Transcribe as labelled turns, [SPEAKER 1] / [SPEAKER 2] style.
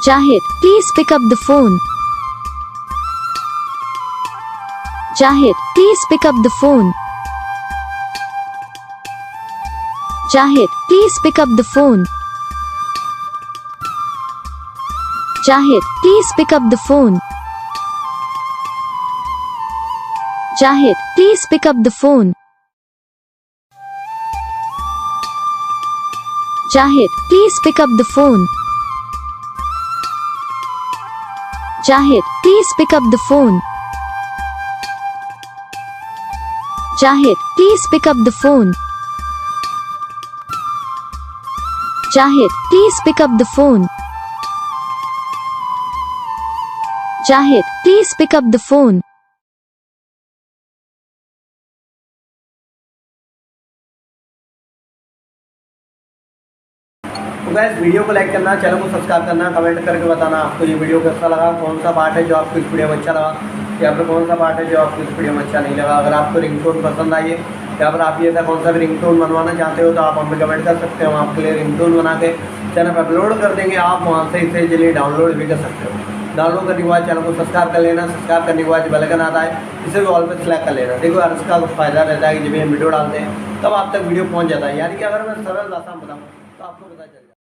[SPEAKER 1] Jahid, please pick up the phone. Jahid, please pick up the phone. Jahid, please pick up the phone. Jahid, please pick up the phone. Jahid, please pick up the phone. Jahid, please pick up the phone. Jahid, please pick up the phone. Jahid, please pick up the phone. Jahid, please pick up the phone. Jahid, please pick up the phone.
[SPEAKER 2] तो guys video को like करना, channel को subscribe करना, comment करके बताना आपको ये video कैसा लगा, कौन सा पार्ट है जो आपको इस वीडियो में अच्छा लगा, या फिर कौन सा पार्ट है जो आपको इस वीडियो में अच्छा नहीं लगा। अगर आपको रिंगटोन पसंद आई है या फिर आप ये था कौन सा भी रिंगटोन बनवाना चाहते हो तो आप हमें कमेंट कर सकते हो। हम आपके लिए रिंगटोन बना के चैनल पर अपलोड कर देंगे, आप वहाँ से इसे जल्दी डाउनलोड भी कर सकते हो। डाउनलोड करने के बाद चैनल को सब्सक्राइब कर लेना, सब्सक्राइब करने के बाद बेल आइकन आता है इसे भी ऑल पे सेलेक्ट कर लेना। देखो यार इसका फ़ायदा रहता है कि जब हम वीडियो डालते हैं तब आप तक वीडियो पहुँच जाता है, यानी कि अगर मैं सरल भाषा में बताऊँ तो आपको पता चल जाए।